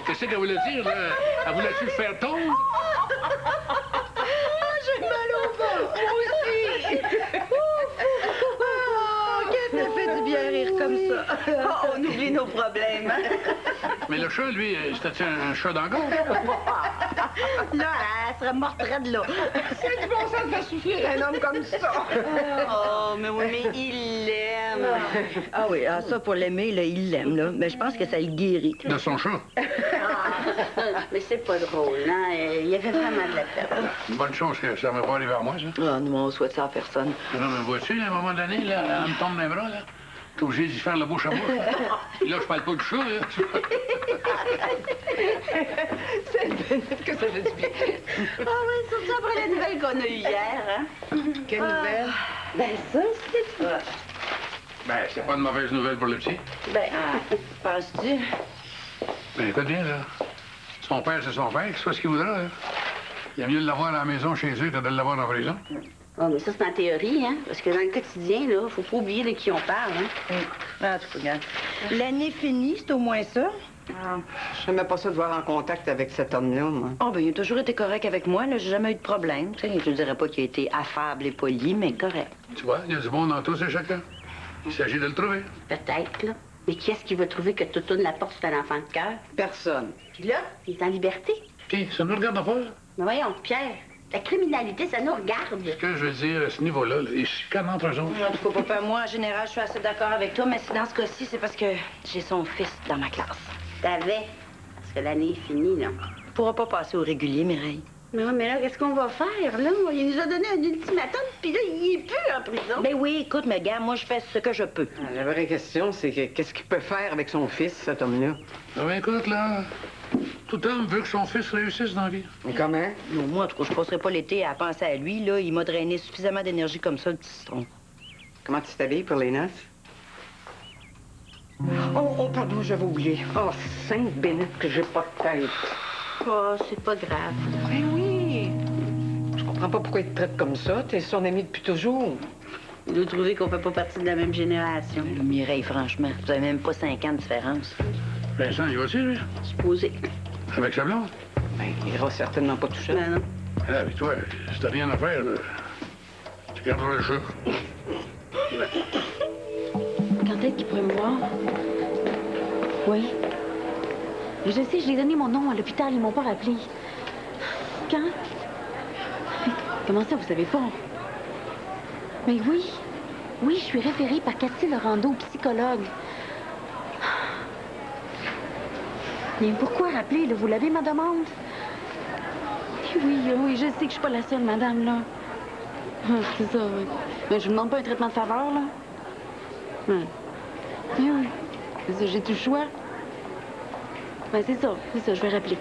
Qu'est-ce qu'elle voulait dire, là? Elle voulait-tu le faire tomber? J'ai mal au ventre, moi aussi! Qu'est-ce que ça fait du bien rire comme ça? On oublie nos problèmes. Mais le chat, lui, c'était un chat dans la gorge? Là, elle serait morte raide là. C'est du bon sens de faire souffrir un homme comme ça. Oh, mais oui, mais il l'aime. Ah oui, ça, pour l'aimer, là, il l'aime, là. Mais je pense que ça le guérit. De son chat? Mais c'est pas drôle, hein? Il y avait vraiment de la peine. Une bonne chance que ça ne m'est pas arrivé à moi, ça. Ah, nous, on souhaite ça à personne. Non, mais vois-tu, à un moment donné, là, elle me tombe dans les bras, là. T'es obligé d'y faire la bouche à bouche. Puis là, je parle pas du chat, là. C'est bénéfique que ça fait du bien. Ah oui, surtout après la nouvelle qu'on a eue hier, hein? Quelle nouvelle? Ben ça, c'est ça. Ben, c'est pas une mauvaise nouvelle pour le petit. Ben, penses-tu? Ben, écoute bien, là. Son père, c'est son père, qu'il soit ce qu'il voudra, là. Il a mieux de l'avoir à la maison chez eux que de l'avoir en prison. Oh, mais ça, c'est en théorie, hein? Parce que dans le quotidien, là, faut pas oublier de qui on parle, hein? Ah, tu regardes. L'année finie, c'est au moins ça. Ah, je n'aimais pas ça de voir en contact avec cet homme-là, moi. Oh, ben, il a toujours été correct avec moi, là. J'ai jamais eu de problème. Tu sais, je ne dirais pas qu'il a été affable et poli, mais correct. Tu vois, il y a du bon dans tous et chacun. Il s'agit de le trouver. Peut-être, là. Mais qui est-ce qui va trouver que tu tournes la porte sur un enfant de cœur? Personne. Puis là, il est en liberté. Puis, ça nous regarde pas. Mais voyons, Pierre, la criminalité, ça nous regarde. Ce que je veux dire, à ce niveau-là, là, ils se calment entre eux autres. En tout cas, papa, moi, en général, je suis assez d'accord avec toi, mais si dans ce cas-ci, c'est parce que j'ai son fils dans ma classe. T'avais, parce que l'année est finie, là. Il pourra pas passer au régulier, Mireille. Mais oui, mais là, qu'est-ce qu'on va faire, là? Il nous a donné un ultimatum, puis là, il est plus en prison. Ben oui, écoute, mais gars, moi, je fais ce que je peux. La vraie question, c'est qu'est-ce qu'il peut faire avec son fils, cet homme-là? Ah ben, écoute, là, tout homme veut que son fils réussisse dans la vie. Mais comment? Non, moi, en tout cas, je passerai pas l'été à penser à lui, là. Il m'a drainé suffisamment d'énergie comme ça, le petit citron. Comment tu t'habilles pour les noces? Oh, pardon, j'avais oublié. Oh, sainte bénite que j'ai pas de tête. Oh, c'est pas grave. Ben oui. Je comprends pas pourquoi il te traite comme ça. T'es son ami depuis toujours. Il doit trouver qu'on fait pas partie de la même génération. Le Mireille, franchement, vous avez même pas 5 ans de différence. Vincent, il va aussi, lui? Supposé. Avec sa blonde? Ben, il ira certainement pas tout seul. Ben non. Ah, avec toi, si t'as rien à faire, là, tu garderas le chat. Quand est-ce qu'il pourrait me voir? Oui. Je sais, je lui ai donné mon nom à l'hôpital. Ils m'ont pas rappelé. Quand? Comment ça, vous savez pas? Mais oui. Oui, je suis référée par Cathy Laurando, psychologue. Mais pourquoi rappeler, là? Vous l'avez, ma demande? Oui, oui, je sais que je suis pas la seule, madame, là. C'est ça, oui. Mais je vous demande pas un traitement de faveur, là? Oui, oui. C'est ça, j'ai tout le choix. Ben, c'est ça, je vais rappeler.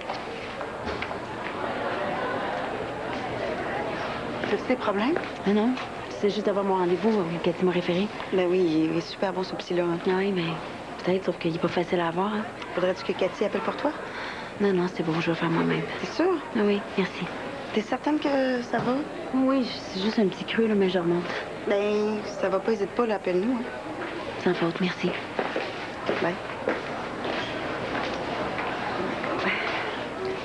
C'est des problèmes? Ah non, c'est juste d'avoir mon rendez-vous, Cathy m'a référé. Ben oui, il est super bon, ce psy-là. Ah oui, mais peut-être, sauf qu'il est pas facile à avoir. Hein. Faudrait-tu que Cathy appelle pour toi? Non, non, c'est bon, je vais faire moi-même. T'es sûre? Ah oui, merci. T'es certaine que ça va? Oui, c'est juste un petit creux, là, mais je remonte. Ben, si ça va pas, hésite pas, là, appelle-nous. Hein. Sans faute, merci. Bye.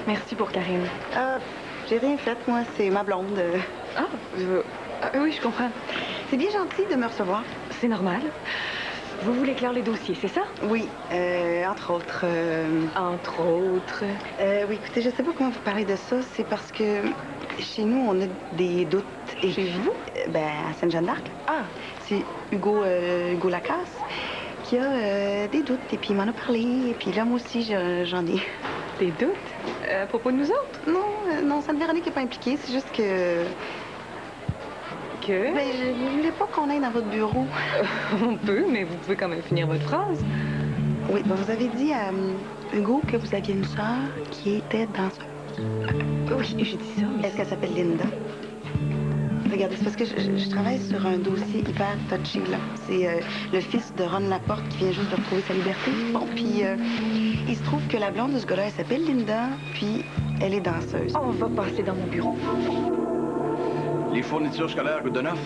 Merci pour Karine. Ah, j'ai rien fait, moi. C'est ma blonde. Oui, je comprends. C'est bien gentil de me recevoir. C'est normal. Vous voulez clore les dossiers, c'est ça? Oui, entre autres. Entre autres. Oui, écoutez, je sais pas comment vous parler de ça. C'est parce que chez nous, on a des doutes. Et Chez vous? Ben, à Sainte-Jeanne d'Arc. Ah, C'est Hugo Lacasse qui a des doutes. Et puis, il m'en a parlé. Et puis là, moi aussi, j'en ai. des doutes? À propos de nous autres? Non, Sainte-Véronique n'est pas impliquée. C'est juste que... Que? Ben, je voulais pas qu'on aille dans votre bureau. On peut, mais vous pouvez quand même finir votre phrase. Oui, ben, vous avez dit à Hugo que vous aviez une sœur qui était danseuse. Oui, j'ai dit ça, mais... Est-ce qu'elle s'appelle Linda? regardez, c'est parce que je travaille sur un dossier hyper touchy, là. C'est le fils de Ron Laporte qui vient juste de retrouver sa liberté. Bon, puis il se trouve que la blonde de ce gars-là, elle s'appelle Linda, puis elle est danseuse. On va passer dans mon bureau. Les fournitures scolaires coûtent de neuf.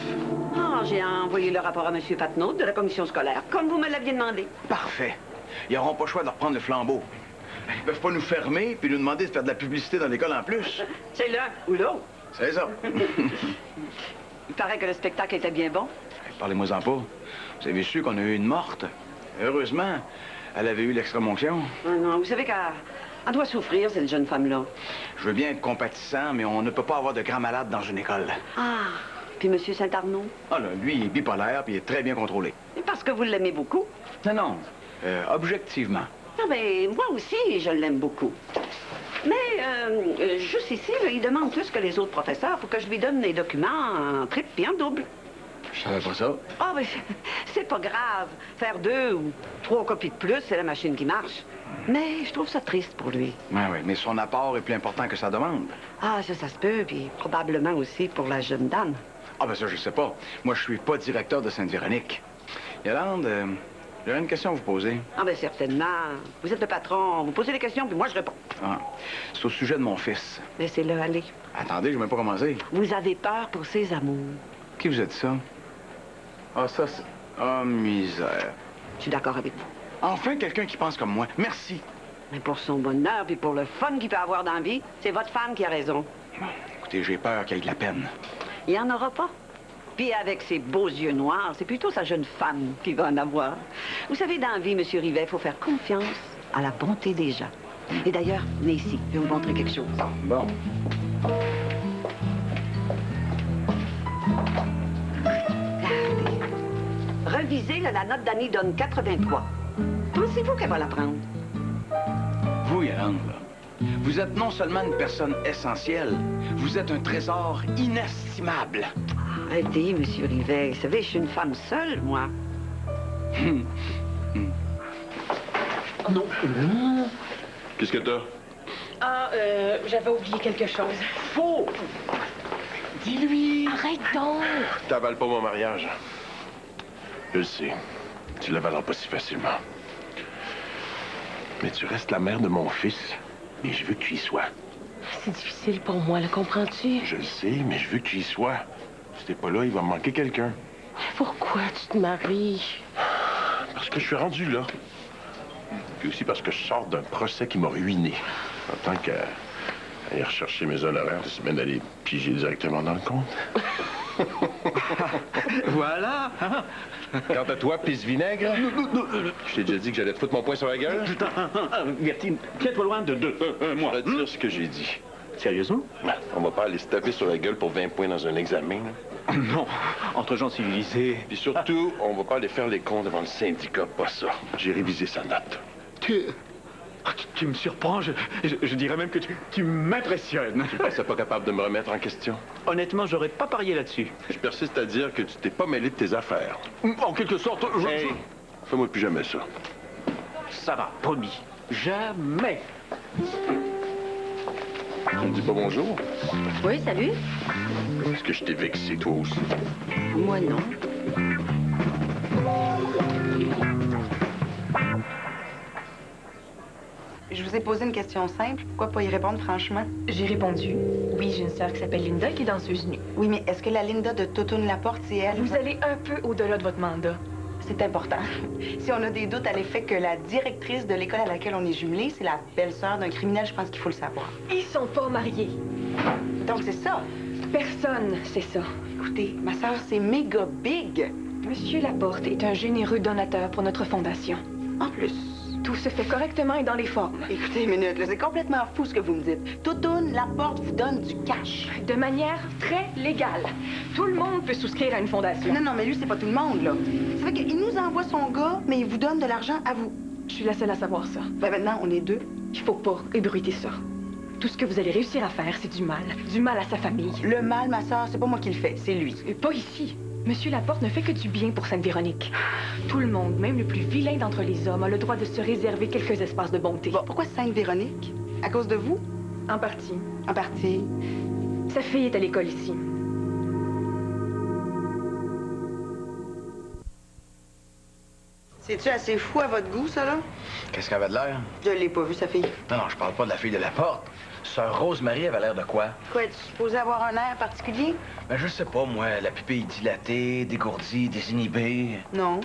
Ah, j'ai envoyé le rapport à M. Patnaud de la commission scolaire, comme vous me l'aviez demandé. Parfait. Ils n'auront pas le choix de reprendre le flambeau. Ils peuvent pas nous fermer puis nous demander de faire de la publicité dans l'école en plus. C'est l'un ou l'autre. C'est ça. Il paraît que le spectacle était bien bon. Parlez-moi-en pas. Vous avez su qu'on a eu une morte. Heureusement, elle avait eu l'extrême-onction. Ah non, vous savez qu'elle doit souffrir, cette jeune femme-là. Je veux bien être compatissant, mais on ne peut pas avoir de grands malades dans une école. Ah, puis M. Saint-Arnaud? Ah là, lui, il est bipolaire puis il est très bien contrôlé. C'est parce que vous l'aimez beaucoup. Non, non. Objectivement. Ah, ben, moi aussi, je l'aime beaucoup. Mais, juste ici, là, il demande plus que les autres professeurs pour que je lui donne les documents en triple puis en double. Je savais pas ça. Ah, ben, c'est pas grave. Faire 2 ou 3 copies de plus, c'est la machine qui marche. Mais je trouve ça triste pour lui. Oui, oui, mais son apport est plus important que sa demande. Ah, ça se peut, puis probablement aussi pour la jeune dame. Ah, ben ça, je sais pas. Moi, je suis pas directeur de Sainte-Véronique. Yolande, j'aurais une question à vous poser. Ah, ben certainement. Vous êtes le patron. Vous posez des questions, puis moi, je réponds. Ah, c'est au sujet de mon fils. Laissez-le aller. Attendez, je n'ai même pas commencé. Vous avez peur pour ses amours. Qui vous a dit ça? Ah, ça, c'est... Ah, misère. Je suis d'accord avec vous. Enfin, quelqu'un qui pense comme moi. Merci. Mais pour son bonheur, puis pour le fun qu'il peut avoir dans la vie, c'est votre femme qui a raison. Bon, écoutez, j'ai peur qu'il y ait de la peine. Il n'y en aura pas. Puis avec ses beaux yeux noirs, c'est plutôt sa jeune femme qui va en avoir. Vous savez, dans la vie, M. Rivet, il faut faire confiance à la bonté des gens. Et d'ailleurs, venez ici, je vais vous montrer quelque chose. Bon. Revisez, là, la note d'Annie donne 83. Pensez-vous qu'elle va la prendre? Vous, Yolande, là, vous êtes non seulement une personne essentielle, vous êtes un trésor inestimable. Arrêtez, M. Rivet. Vous savez, je suis une femme seule, moi. Non. Qu'est-ce que t'as? Ah, j'avais oublié quelque chose. Faux! Dis-lui! Arrête donc! T'avales pas mon mariage. Je le sais. Tu l'avaleras pas si facilement. Mais tu restes la mère de mon fils. Et je veux que tu y sois. C'est difficile pour moi, le comprends-tu? Je le sais, mais je veux que tu y sois. Si t'es pas là, il va me manquer quelqu'un. Pourquoi tu te maries? Parce que je suis rendu là. Puis aussi parce que je sors d'un procès qui m'a ruiné. En tant qu'à aller rechercher mes honoraires, c'est bien d'aller piger directement dans le compte. Voilà! Hein? Quant à toi, pisse vinaigre, je t'ai déjà dit que j'allais te foutre mon poing sur la gueule. Gertine, tiens-toi loin de moi. Je vais te dire ce que j'ai dit. Sérieusement? On va pas aller se taper sur la gueule pour 20 points dans un examen. Là. Non, entre gens civilisés. Puis surtout, on va pas aller faire les comptes devant le syndicat, pas ça. J'ai révisé sa note. Tu me surprends, je dirais même que tu m'impressionnes. Tu penses pas capable de me remettre en question? Honnêtement, j'aurais pas parié là-dessus. Je persiste à dire que tu t'es pas mêlé de tes affaires. En quelque sorte, Hey, fais-moi plus jamais ça. Ça va, promis. Jamais. Tu me dis pas bonjour? Oui, salut. Est-ce que je t'ai vexé, toi aussi? Moi, non. Je vous ai posé une question simple. Pourquoi pas y répondre franchement? J'ai répondu. Oui, j'ai une sœur qui s'appelle Linda qui est danseuse nue. Oui, mais est-ce que la Linda de Totoune Laporte, c'est elle? Vous allez un peu au-delà de votre mandat. C'est important. Si on a des doutes à l'effet que la directrice de l'école à laquelle on est jumelé, c'est la belle-sœur d'un criminel, je pense qu'il faut le savoir. Ils sont pas mariés. Donc c'est ça. Personne sait ça. Écoutez, ma sœur, c'est méga big. Monsieur Laporte est un généreux donateur pour notre fondation. En plus. Tout se fait correctement et dans les formes. Écoutez une minute, là, c'est complètement fou ce que vous me dites. Totoune Laporte vous donne du cash. De manière très légale. Tout le monde peut souscrire à une fondation. Non, mais lui, c'est pas tout le monde, là. Ça fait qu'il nous envoie son gars, mais il vous donne de l'argent à vous. Je suis la seule à savoir ça. Ben maintenant, on est deux. Il faut pas ébruiter ça. Tout ce que vous allez réussir à faire, c'est du mal. Du mal à sa famille. Le mal, ma sœur, c'est pas moi qui le fais, c'est lui. Et pas ici. Monsieur Laporte ne fait que du bien pour Sainte-Véronique. Tout le monde, même le plus vilain d'entre les hommes, a le droit de se réserver quelques espaces de bonté. Bon, pourquoi Sainte-Véronique? À cause de vous? En partie. En partie. Sa fille est à l'école ici. C'est-tu assez fou à votre goût, ça, là? Qu'est-ce qu'elle avait de l'air? Je l'ai pas vu, sa fille. Non, non, je parle pas de la fille de la porte. Sœur Rosemary avait l'air de quoi? Quoi, es-tu supposé avoir un air particulier? Ben, je sais pas, moi. La pupille dilatée, dégourdie, désinhibée. Non.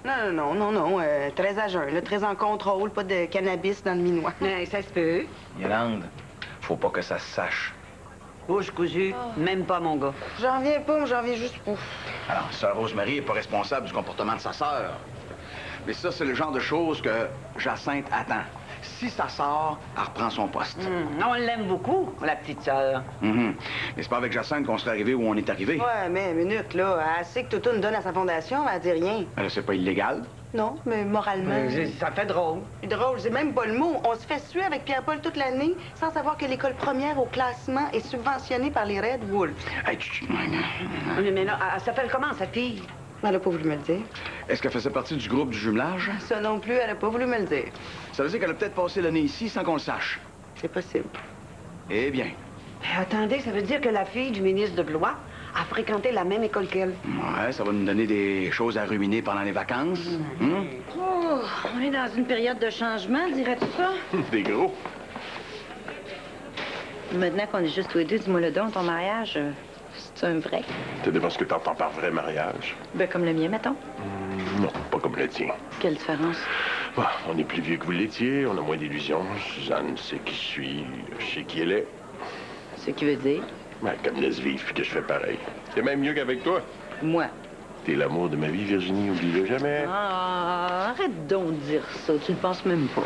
Non. Très à jeun, là, très en contrôle, pas de cannabis dans le minois. Ça se peut. Yolande, faut pas que ça se sache. Bouche cousue, même pas, mon gars. J'en viens pas, j'en viens juste pas. Alors, Sœur Rosemary est pas responsable du comportement de sa sœur. Mais ça, c'est le genre de choses que Jacinthe attend. Si ça sort, elle reprend son poste. On l'aime beaucoup, la petite sœur. Mais c'est pas avec Jacinthe qu'on serait arrivé où on est arrivé. Ouais, mais minute, là. Elle sait que Toutoune donne à sa fondation, elle dit rien. Alors, c'est pas illégal. Non, mais moralement. Ça fait drôle. C'est drôle, c'est même pas le mot. On se fait suer avec Pierre-Paul toute l'année sans savoir que l'école première au classement est subventionnée par les Red Wolves. Hey, Mais là, elle s'appelle comment, sa fille? Elle a pas voulu me le dire. Est-ce qu'elle faisait partie du groupe du jumelage? Ça non plus, elle a pas voulu me le dire. Ça veut dire qu'elle a peut-être passé l'année ici sans qu'on le sache. C'est possible. Eh bien. Attendez, ça veut dire que la fille du ministre de Blois a fréquenté la même école qu'elle. Ouais, ça va nous donner des choses à ruminer pendant les vacances. Oh, on est dans une période de changement, dirais-tu ça? Des gros. Maintenant qu'on est juste tous les deux, dis-moi le don, ton mariage, c'est un vrai? Ça dépend ce que t'entends par vrai mariage. Ben, comme le mien, mettons. Non, pas comme le tien. Quelle différence? Bon, on est plus vieux que vous l'étiez, on a moins d'illusions. Suzanne sait qui je suis, je sais qui elle est. Ce qui veut dire? Ben, qu'elle me laisse vivre, puis que je fais pareil. C'est même mieux qu'avec toi. Moi. T'es l'amour de ma vie, Virginie, oublie-le jamais. Ah, arrête donc de dire ça, tu le penses même pas.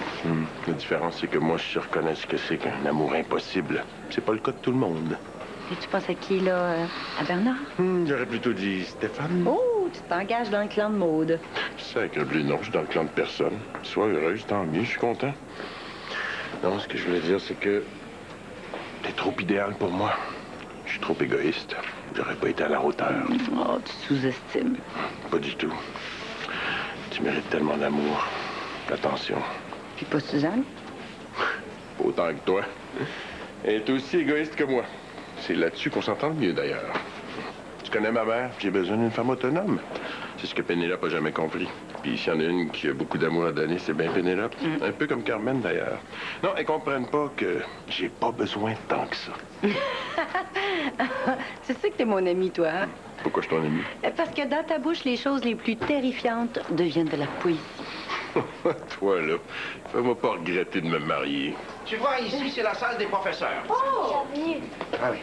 La différence, c'est que moi, je reconnais ce que c'est qu'un amour impossible. C'est pas le cas de tout le monde. Et tu penses à qui, là? À Bernard? J'aurais plutôt dit Stéphane. Oh, tu t'engages dans le clan de Maude. Sacre bleu, non, je suis dans le clan de personne. Sois heureuse, tant mieux, je suis content. Non, ce que je voulais dire, c'est que t'es trop idéal pour moi. Je suis trop égoïste. J'aurais pas été à la hauteur. Oh, tu sous-estimes. Pas du tout. Tu mérites tellement d'amour, d'attention. Puis pas Suzanne? Pas autant que toi. Elle est aussi égoïste que moi. C'est là-dessus qu'on s'entend le mieux, d'ailleurs. Tu connais ma mère, j'ai besoin d'une femme autonome. C'est ce que Pénélope a jamais compris. Puis s'il y en a une qui a beaucoup d'amour à donner, c'est bien Pénélope. Un peu comme Carmen, d'ailleurs. Non, elles comprennent pas que j'ai pas besoin tant que ça. C'est ça que t'es mon ami, toi, hein? Pourquoi je suis ton ami? Parce que dans ta bouche, les choses les plus terrifiantes deviennent de la poésie. Toi, là, fais-moi pas regretter de me marier. Tu vois, ici, c'est la salle des professeurs. Oh! Ah oui.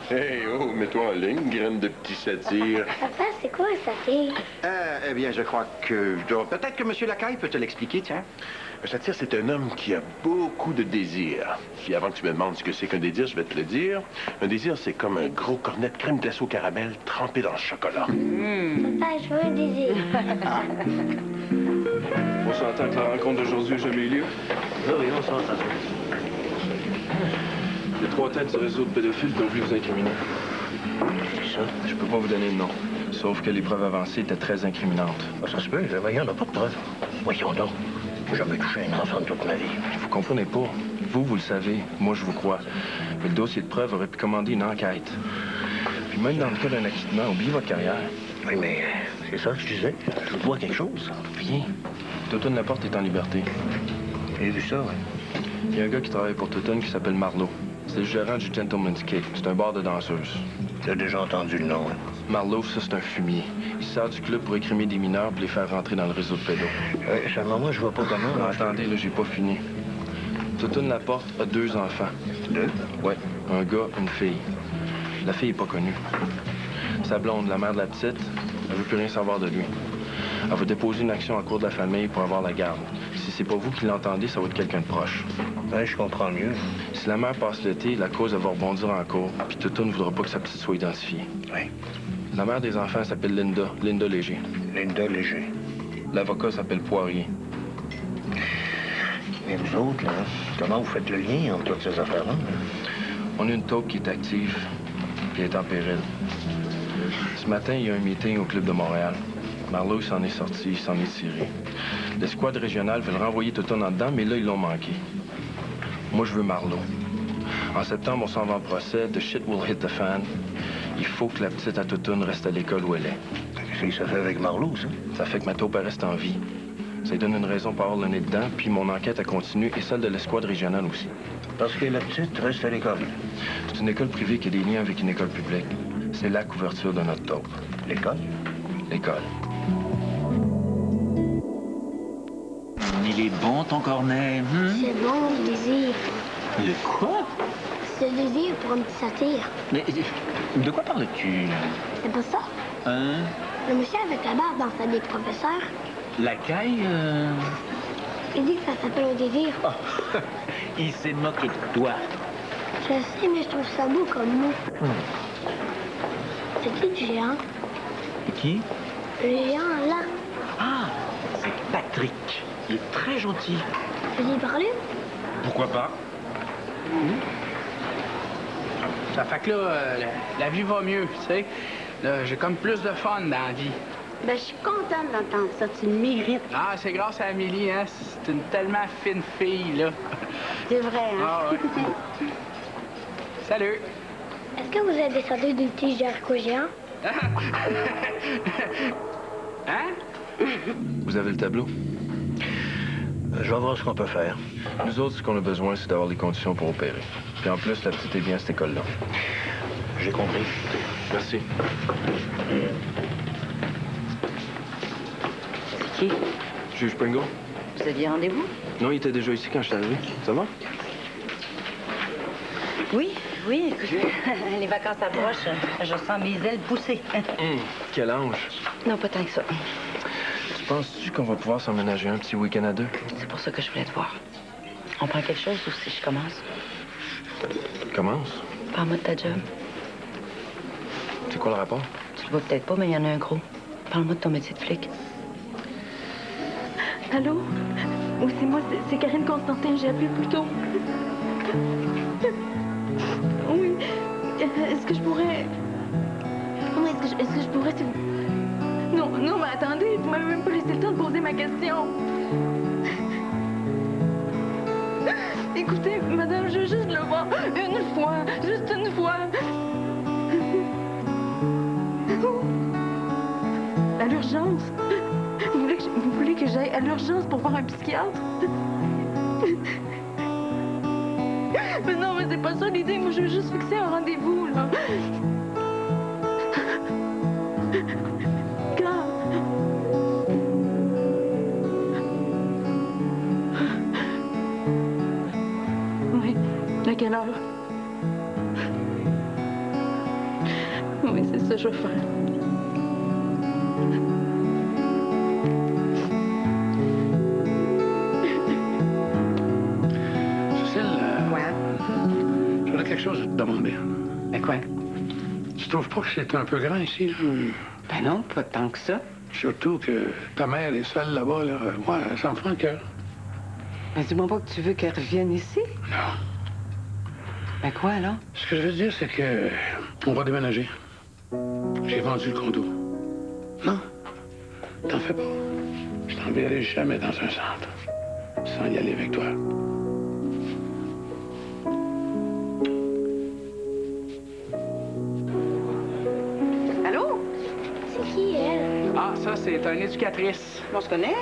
Hey, oh, mets-toi en ligne, graine de petit satire. Papa, c'est quoi un satyre? Eh bien, je crois que je dois... Peut-être que M. Lacaille peut te l'expliquer, tiens. Un satire, c'est un homme qui a beaucoup de désirs. Puis avant que tu me demandes ce que c'est qu'un désir, je vais te le dire. Un désir, c'est comme un gros cornet de crème glacée au caramel trempé dans le chocolat. Papa, je veux un désir. On s'entend que la rencontre d'aujourd'hui n'a jamais eu lieu. Oui, on s'entend. Les trois têtes du réseau de pédophiles qui ont voulu vous incriminer. C'est ça. Je peux pas vous donner de nom. Sauf que les preuves avancées étaient très incriminantes. Ah, ça se peut, voyons, on n'a pas de preuves. Voyons donc. J'ai jamais touché un enfant de toute ma vie. Vous comprenez pas. Vous le savez. Moi, je vous crois. Mais le dossier de preuves aurait pu commander une enquête. Puis même dans le cas d'un acquittement, oubliez votre carrière. Oui, mais c'est ça que je disais. Je vous dois quelque chose. Rien. Toutoune Laporte est en liberté. J'ai vu ça, oui. Il y a un gars qui travaille pour Toutoune qui s'appelle Marlowe. C'est le gérant du Gentleman's Cake. C'est un bar de danseuses. J'ai déjà entendu le nom, hein. Marlowe, ça, c'est un fumier. Il sert du club pour écrimer des mineurs pour les faire rentrer dans le réseau de pédos. Seulement moi, je vois pas comment... Non, attendez, là, j'ai pas fini. Toutoune Laporte a 2 enfants. 2? Ouais, un gars, une fille. La fille est pas connue. Sa blonde, la mère de la petite, elle veut plus rien savoir de lui. Elle va déposer une action en cours de la famille pour avoir la garde. Si c'est pas vous qui l'entendez, ça va être quelqu'un de proche. Oui, je comprends mieux. Si la mère passe l'été, la cause elle va rebondir en cours, puis Toutoune ne voudra pas que sa petite soit identifiée. Oui. La mère des enfants s'appelle Linda Léger. Linda Léger. L'avocat s'appelle Poirier. Et vous autres, là, comment vous faites le lien entre toutes ces affaires-là? On a une taupe qui est active, qui est en péril. Ce matin, il y a un meeting au Club de Montréal. Marlowe s'en est sorti, il s'en est tiré. L'escouade régionale veut le renvoyer Toutoune en dedans, mais là, ils l'ont manqué. Moi, je veux Marlowe. En septembre, on s'en va en procès. The shit will hit the fan. Il faut que la petite à Toutoune reste à l'école où elle est. Si ça fait avec Marlowe, ça. Ça fait que ma taupe reste en vie. Ça lui donne une raison pour avoir le nez dedans, puis mon enquête a continué, et celle de l'escouade régionale aussi. Parce que la petite reste à l'école. C'est une école privée qui a des liens avec une école publique. C'est la couverture de notre taupe. L'école? L'école. Il est bon, ton cornet. C'est bon, le désir. Le quoi? C'est le désir pour un petit satire. Mais de quoi parles-tu? C'est pas ça? Hein? Le monsieur avec la barbe dans sa des professeurs, La caille, il dit que ça s'appelle un désir. Oh, il s'est moqué de toi. Je sais, mais je trouve ça beau comme mot. C'est qui le géant? Qui? Le géant, là. Ah, c'est Patrick. Il est très gentil. Je lui ai parlé? Pourquoi pas? Ça fait que là, la vie va mieux, tu sais. Là, j'ai comme plus de fun dans la vie. Ben, je suis contente d'entendre ça. Tu le mérites. Ah, c'est grâce à Amélie, hein. C'est une tellement fine fille, là. C'est vrai, hein? Ah, ouais. Salut. Est-ce que vous êtes descendu d'une tige d'haricots géant? Hein? Vous avez le tableau? Je vais voir ce qu'on peut faire. Nous autres, ce qu'on a besoin, c'est d'avoir les conditions pour opérer. Puis en plus, la petite est bien à cette école-là. J'ai compris. Merci. C'est qui? Juge Pringle? Vous aviez rendez-vous? Non, il était déjà ici quand je suis arrivé. Ça va? Oui, écoute. Les vacances approchent. Je sens mes ailes pousser. Quel ange. Non, pas tant que ça. Tu penses-tu qu'on va pouvoir s'emménager un petit week-end à deux? C'est pour ça que je voulais te voir. On prend quelque chose ou si je commence? Commence. Parle-moi de ta job. C'est quoi le rapport? Tu le vois peut-être pas, mais il y en a un gros. Parle-moi de ton métier de flic. Allô? Oui, c'est moi, c'est Karine Constantin. J'ai appelé plus tôt. Oui. Est-ce que je pourrais... Oui, est-ce que je pourrais... Non, mais attendez, vous m'avez même pas laissé le temps de poser ma question. Écoutez, madame, je veux juste le voir une fois, juste une fois. À l'urgence. Vous voulez que j'aille à l'urgence pour voir un psychiatre? Mais non, mais c'est pas ça l'idée. Moi, je veux juste fixer un rendez-vous, là. Quand? Oui. À quelle heure? Oui, c'est ça que je veux faire. J'aurais quelque chose à te demander. Mais quoi? Tu trouves pas que c'est un peu grand ici, là? Ben non, pas tant que ça. Surtout que ta mère est seule là-bas, là. Moi, ça me fait un cœur. Mais dis-moi pas que tu veux qu'elle revienne ici? Non. Ben quoi, alors? Ce que je veux dire, c'est que on va déménager. J'ai vendu le condo. Non, t'en fais pas. Je t'enverrai jamais dans un centre sans y aller avec toi. Allô? C'est qui, elle? Ah, ça, c'est une éducatrice. On se connaît?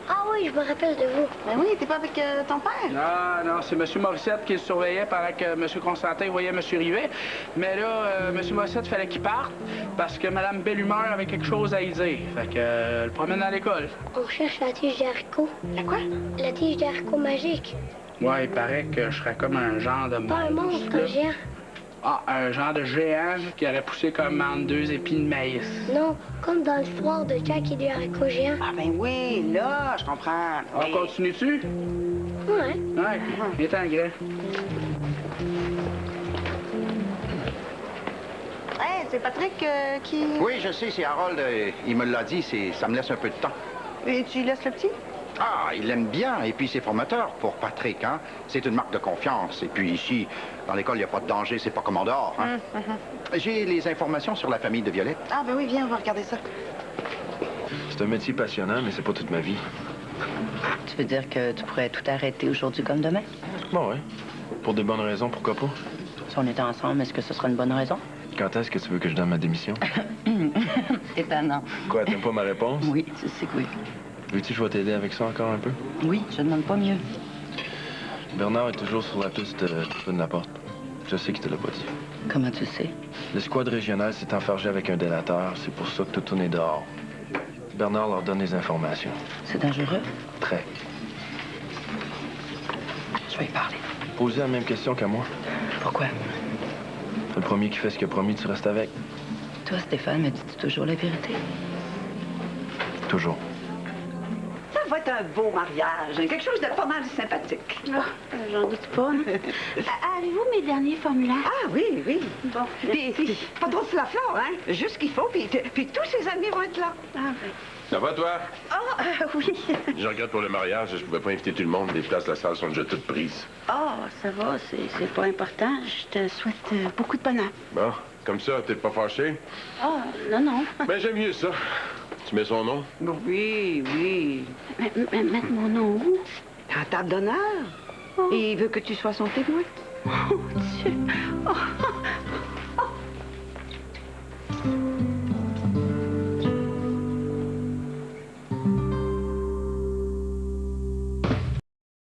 Ah oui, je me rappelle de vous. Ben oui, t'es pas avec ton père? Non, c'est M. Morissette qui le surveillait pendant que M. Constantin voyait M. Rivet. Mais là, M. Morissette, fallait qu'il parte parce que Mme Bellumeur avait quelque chose à y dire. Fait que le promène à l'école. On cherche la tige d'haricot. La quoi? La tige d'haricot magique. Ouais, il paraît que je serais comme un genre de Pas un monstre là. géant. Ah, un genre de géant qui aurait poussé comme entre 2 épis de maïs. Non, comme dans l'histoire de Jack et du haricot géant. Ah ben oui, là, je comprends. On continue-tu? Ouais. Ouais, il est en grand. Hey, c'est Patrick qui... Oui, je sais, c'est Harold. Il me l'a dit, ça me laisse un peu de temps. Et tu laisses le petit? Ah, il l'aime bien, et puis c'est formateur pour Patrick, hein. C'est une marque de confiance. Et puis ici, dans l'école, il n'y a pas de danger, c'est pas comme en dehors, hein. J'ai les informations sur la famille de Violette. Ah ben oui, viens, on va regarder ça. C'est un métier passionnant, mais c'est pas toute ma vie. Tu veux dire que tu pourrais tout arrêter aujourd'hui comme demain? Bon, ouais. Pour des bonnes raisons, pourquoi pas? Si on était ensemble, est-ce que ce sera une bonne raison? Quand est-ce que tu veux que je donne ma démission? T'es C'est étonnant. Quoi, t'aimes pas ma réponse? Oui, tu sais que oui. Veux-tu que je vais t'aider avec ça encore un peu? Oui, je demande pas mieux. Bernard est toujours sur la piste de la porte. Je sais qu'il te l'a pas dit. Comment tu sais? L'escouade régionale s'est enfargée avec un délateur. C'est pour ça que tout tourne dehors. Bernard leur donne les informations. C'est dangereux? Très. Je vais y parler. Posez la même question qu'à moi. Pourquoi? Le premier qui fait ce qu'il a promis, tu restes avec. Toi, Stéphane, me dis-tu toujours la vérité? Toujours. Ça va être un beau mariage, hein, quelque chose de pas mal sympathique. J'en doute pas. Avez-vous mes derniers formulaires? Ah oui, oui. Bon, Puis, pas trop de la flore, hein? Juste ce qu'il faut, puis tous ses amis vont être là. Ah oui. Ça va, toi? Ah, oui. Je regarde pour le mariage, je pouvais pas inviter tout le monde. Les places de la salle sont déjà toutes prises. Ah, ça va, c'est pas important. Je te souhaite beaucoup de bonheur. Bon, comme ça, t'es pas fâché? Ah, non. Ben, j'aime mieux ça. Tu mets son nom? Oui, oui. Mettre mon nom où? À la table d'honneur. Et il veut que tu sois son témoin. Oh, Dieu. Oh.